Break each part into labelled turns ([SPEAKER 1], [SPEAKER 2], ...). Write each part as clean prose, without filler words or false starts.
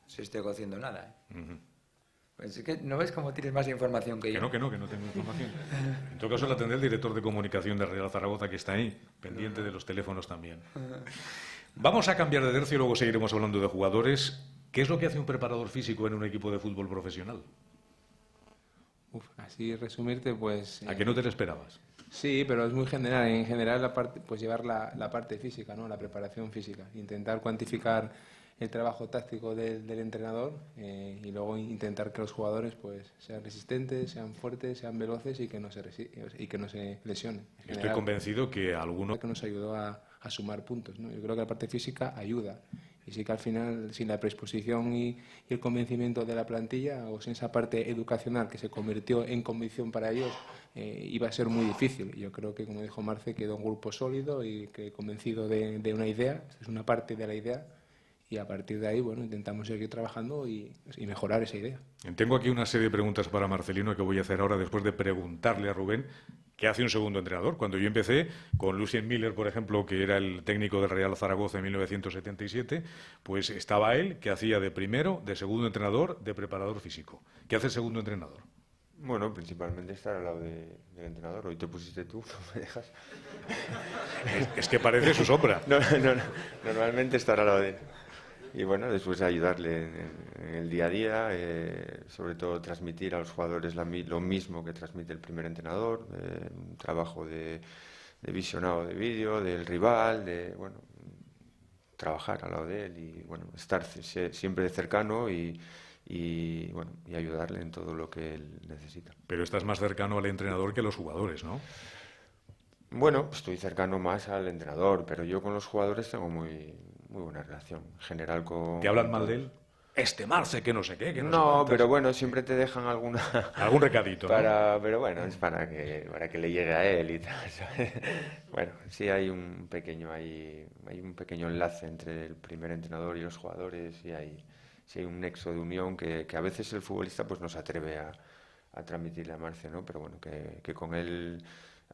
[SPEAKER 1] se esté cociendo nada. Pues es que no ves cómo tienes más información que yo.
[SPEAKER 2] Que no tengo información. En todo caso la tendrá el director de comunicación de Real Zaragoza, que está ahí, pendiente de los teléfonos también. Vamos a cambiar de tercio y luego seguiremos hablando de jugadores. ¿Qué es lo que hace un preparador físico en un equipo de fútbol profesional?
[SPEAKER 3] Así resumirte, pues...
[SPEAKER 2] ¿A qué no te lo esperabas?
[SPEAKER 3] Sí, pero es muy general. En general, la parte, pues llevar la parte física, ¿no? La preparación física. Intentar cuantificar el trabajo táctico del entrenador y luego intentar que los jugadores pues sean resistentes, sean fuertes, sean veloces y que no se lesionen.
[SPEAKER 2] Estoy convencido que alguno...
[SPEAKER 3] que nos ayudó a sumar puntos, ¿no? Yo creo que la parte física ayuda. Y sí que al final, sin la predisposición y el convencimiento de la plantilla, o sin esa parte educacional que se convirtió en convicción para ellos, iba a ser muy difícil. Y yo creo que, como dijo Marce, quedó un grupo sólido y que convencido de una idea, es una parte de la idea, y a partir de ahí, bueno, intentamos seguir trabajando y mejorar esa idea.
[SPEAKER 2] Tengo aquí una serie de preguntas para Marcelino que voy a hacer ahora después de preguntarle a Rubén qué hace un segundo entrenador. Cuando yo empecé con Lucien Miller, por ejemplo, que era el técnico del Real Zaragoza en 1977, pues estaba él, que hacía de primero, de segundo entrenador, de preparador físico. ¿Qué hace el segundo entrenador?
[SPEAKER 4] Bueno, principalmente estar al lado del entrenador. Hoy te pusiste tú, no me dejas.
[SPEAKER 2] Es que parece su sombra.
[SPEAKER 4] No, normalmente estar al lado de él. Y bueno, después ayudarle en el día a día, sobre todo transmitir a los jugadores lo mismo que transmite el primer entrenador, un trabajo de visionado de vídeo, del rival, bueno, trabajar al lado de él y bueno, estar siempre cercano y ayudarle en todo lo que él necesita.
[SPEAKER 2] Pero estás más cercano al entrenador que a los jugadores, ¿no?
[SPEAKER 4] Bueno, estoy cercano más al entrenador, pero yo con los jugadores tengo muy buena relación. En general con...
[SPEAKER 2] ¿Te hablan mal de él? Este Marce, que no sé qué, que no sé
[SPEAKER 4] No,
[SPEAKER 2] cuántas.
[SPEAKER 4] pero bueno, siempre te dejan algún recadito,
[SPEAKER 2] ¿no?
[SPEAKER 4] Pero bueno, es para que le llegue a él y tal, ¿sabes? Bueno, sí hay un pequeño enlace entre el primer entrenador y los jugadores y sí hay un nexo de unión que a veces el futbolista pues no se atreve a transmitirle a Marce, ¿no? Pero bueno, que con él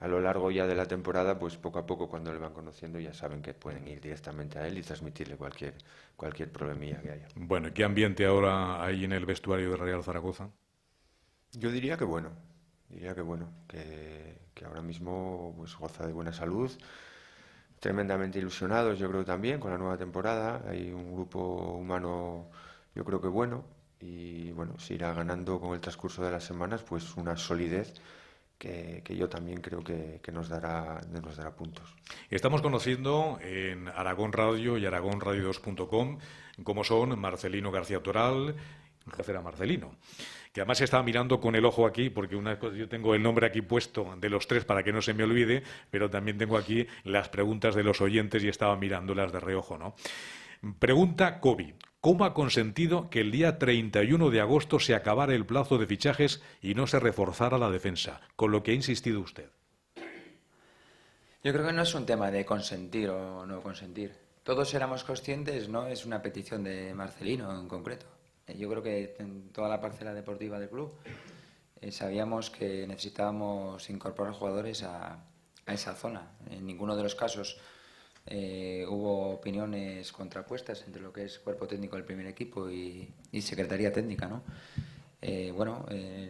[SPEAKER 4] a lo largo ya de la temporada, pues poco a poco cuando le van conociendo ya saben que pueden ir directamente a él y transmitirle cualquier problemilla que haya.
[SPEAKER 2] Bueno, ¿y qué ambiente ahora hay en el vestuario de Real Zaragoza?
[SPEAKER 4] Yo diría que bueno, que ahora mismo pues goza de buena salud, tremendamente ilusionados yo creo también con la nueva temporada, hay un grupo humano yo creo que bueno y bueno, se irá ganando con el transcurso de las semanas pues una solidez que yo también creo que nos dará puntos.
[SPEAKER 2] Estamos conociendo en Aragón Radio y aragonradio2.com cómo son Marcelino García Toral, jefe era Marcelino, que además estaba mirando con el ojo aquí, porque una cosa, yo tengo el nombre aquí puesto de los tres para que no se me olvide, pero también tengo aquí las preguntas de los oyentes y estaba mirándolas de reojo, ¿no? Pregunta Kobe. ¿Cómo ha consentido que el día 31 de agosto se acabara el plazo de fichajes y no se reforzara la defensa? Con lo que ha insistido usted.
[SPEAKER 1] Yo creo que no es un tema de consentir o no consentir. Todos éramos conscientes, no es una petición de Marcelino en concreto. Yo creo que en toda la parcela deportiva del club sabíamos que necesitábamos incorporar jugadores a esa zona. En ninguno de los casos hubo opiniones contrapuestas entre lo que es cuerpo técnico del primer equipo y secretaría técnica, ¿no?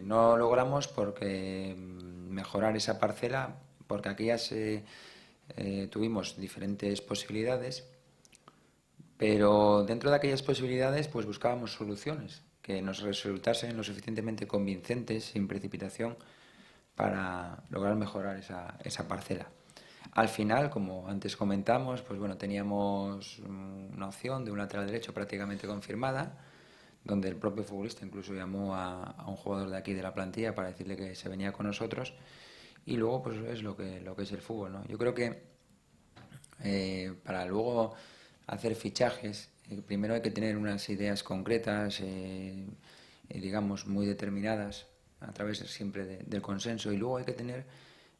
[SPEAKER 1] No logramos porque mejorar esa parcela, porque aquellas tuvimos diferentes posibilidades, pero dentro de aquellas posibilidades pues buscábamos soluciones que nos resultasen lo suficientemente convincentes, sin precipitación, para lograr mejorar esa parcela. Al final, como antes comentamos, pues bueno, teníamos una opción de un lateral derecho prácticamente confirmada, donde el propio futbolista incluso llamó a un jugador de aquí de la plantilla para decirle que se venía con nosotros, y luego pues es lo que es el fútbol, ¿no? Yo creo que para luego hacer fichajes, primero hay que tener unas ideas concretas, digamos, muy determinadas, a través siempre del consenso, y luego hay que tener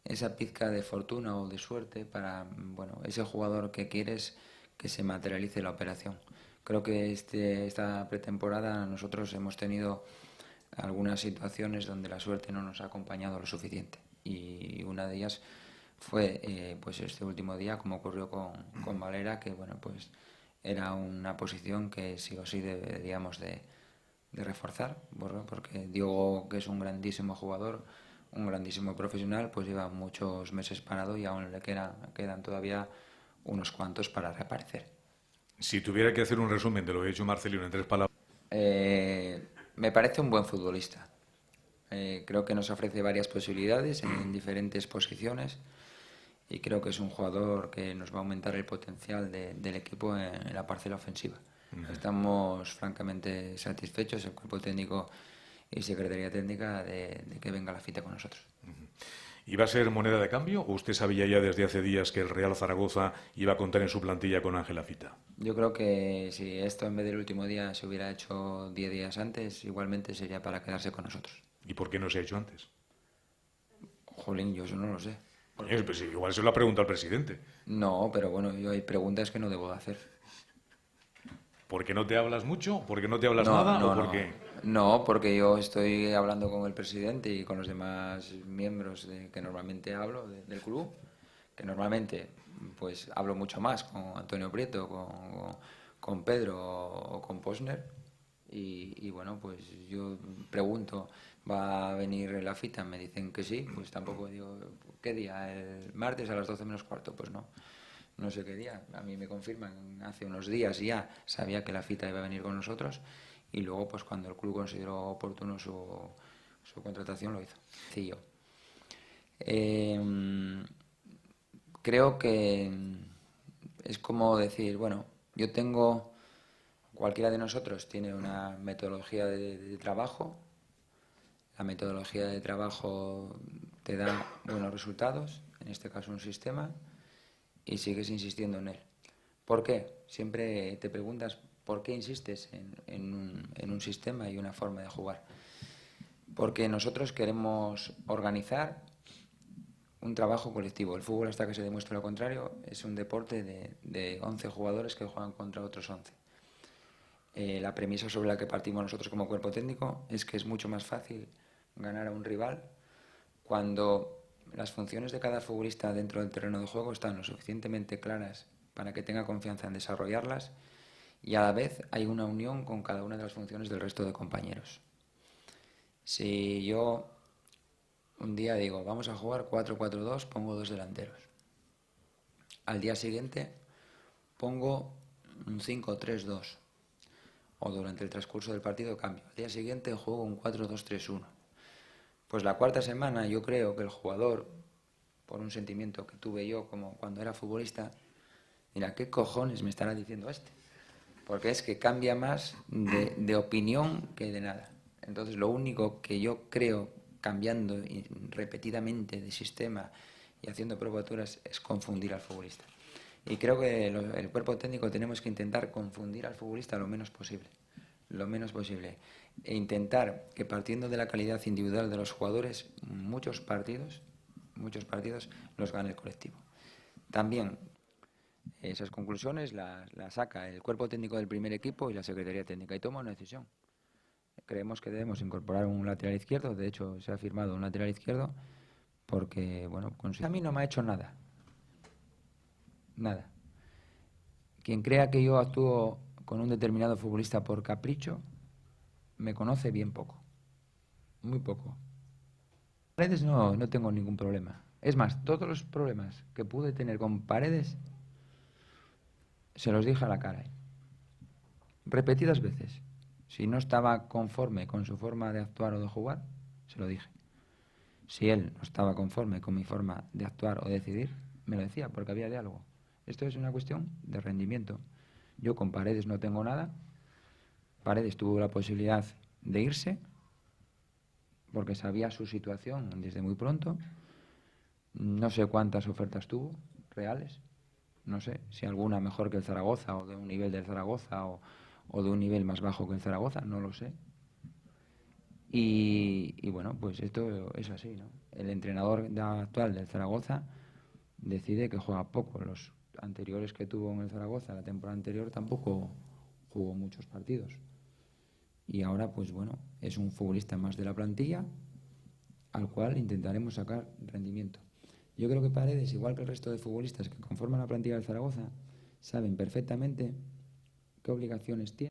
[SPEAKER 1] esa pizca de fortuna o de suerte para, bueno, ese jugador que quieres que se materialice la operación. Creo que esta pretemporada nosotros hemos tenido algunas situaciones donde la suerte no nos ha acompañado lo suficiente, y una de ellas fue pues este último día, como ocurrió con Valera, que bueno, pues era una posición que sí o sí deberíamos de reforzar, porque Diogo, que es un grandísimo jugador, un grandísimo profesional, pues lleva muchos meses parado y aún le quedan todavía unos cuantos para reaparecer.
[SPEAKER 2] Si tuviera que hacer un resumen de lo que ha dicho Marcelino en 3 palabras.
[SPEAKER 1] Me parece un buen futbolista. Creo que nos ofrece varias posibilidades en diferentes posiciones y creo que es un jugador que nos va a aumentar el potencial del equipo en la parcela ofensiva. Estamos francamente satisfechos, el cuerpo técnico y secretaría técnica, de que venga Lafita con nosotros.
[SPEAKER 2] ¿Iba a ser moneda de cambio o usted sabía ya desde hace días que el Real Zaragoza iba a contar en su plantilla con Ángel Lafita?
[SPEAKER 1] Yo creo que si esto en vez del último día se hubiera hecho 10 días antes, igualmente sería para quedarse con nosotros.
[SPEAKER 2] ¿Y por qué no se ha hecho antes?
[SPEAKER 1] Jolín, yo eso no lo sé.
[SPEAKER 2] Coño, pues igual se lo ha preguntado al presidente.
[SPEAKER 1] No, pero bueno, yo hay preguntas que no debo de hacer.
[SPEAKER 2] ¿Por qué no te hablas mucho? ¿Por qué no te hablas
[SPEAKER 1] No,
[SPEAKER 2] nada?
[SPEAKER 1] no,
[SPEAKER 2] ¿O por
[SPEAKER 1] no.
[SPEAKER 2] qué?
[SPEAKER 1] No, porque yo estoy hablando con el presidente y con los demás miembros que normalmente hablo del club, que normalmente pues hablo mucho más con Antonio Prieto, con Pedro o con Posner. Y bueno, pues yo pregunto, ¿va a venir Lafita? Me dicen que sí, pues tampoco digo, ¿qué día? ¿El martes a las 12 menos cuarto? Pues no. No sé qué día, a mí me confirman hace unos días ya, sabía que Lafita iba a venir con nosotros y luego pues cuando el club consideró oportuno su contratación lo hizo. Sencillo. Creo que es como decir, bueno, cualquiera de nosotros tiene una metodología de trabajo, la metodología de trabajo te da buenos resultados, en este caso un sistema, y sigues insistiendo en él. ¿Por qué? Siempre te preguntas por qué insistes en un sistema y una forma de jugar. Porque nosotros queremos organizar un trabajo colectivo. El fútbol, hasta que se demuestre lo contrario, es un deporte de 11 jugadores que juegan contra otros 11. La premisa sobre la que partimos nosotros como cuerpo técnico es que es mucho más fácil ganar a un rival cuando las funciones de cada futbolista dentro del terreno de juego están lo suficientemente claras para que tenga confianza en desarrollarlas y a la vez hay una unión con cada una de las funciones del resto de compañeros. Si yo un día digo, vamos a jugar 4-4-2, pongo 2 delanteros. Al día siguiente pongo un 5-3-2 o durante el transcurso del partido cambio. Al día siguiente juego un 4-2-3-1. Pues la cuarta semana yo creo que el jugador, por un sentimiento que tuve yo como cuando era futbolista, mira, ¿qué cojones me estará diciendo este? Porque es que cambia más de opinión que de nada. Entonces lo único que yo creo cambiando repetidamente de sistema y haciendo probaturas es confundir al futbolista. Y creo que el cuerpo técnico tenemos que intentar confundir al futbolista lo menos posible. Lo menos posible. E intentar que partiendo de la calidad individual de los jugadores, muchos partidos los gane el colectivo. También esas conclusiones las saca el cuerpo técnico del primer equipo y la secretaría técnica y toma una decisión. Creemos que debemos incorporar un lateral izquierdo, de hecho se ha firmado un lateral izquierdo porque, bueno, a mí no me ha hecho nada. Nada. Quien crea que yo actúo con un determinado futbolista por capricho, me conoce bien poco. Muy poco. Paredes no tengo ningún problema. Es más, todos los problemas que pude tener con Paredes se los dije a la cara. Repetidas veces. Si no estaba conforme con su forma de actuar o de jugar, se lo dije. Si él no estaba conforme con mi forma de actuar o decidir, me lo decía, porque había diálogo. Esto es una cuestión de rendimiento. Yo con Paredes no tengo nada. Paredes tuvo la posibilidad de irse, porque sabía su situación desde muy pronto. No sé cuántas ofertas tuvo reales. No sé si alguna mejor que el Zaragoza o de un nivel del Zaragoza o de un nivel más bajo que el Zaragoza, no lo sé. Y bueno, pues esto es así, ¿no? El entrenador actual del Zaragoza decide que juega poco. Los anteriores que tuvo en el Zaragoza, la temporada anterior, tampoco jugó muchos partidos. Y ahora, pues bueno, es un futbolista más de la plantilla al cual intentaremos sacar rendimiento. Yo creo que Paredes, igual que el resto de futbolistas que conforman la plantilla del Zaragoza, saben perfectamente qué obligaciones tiene.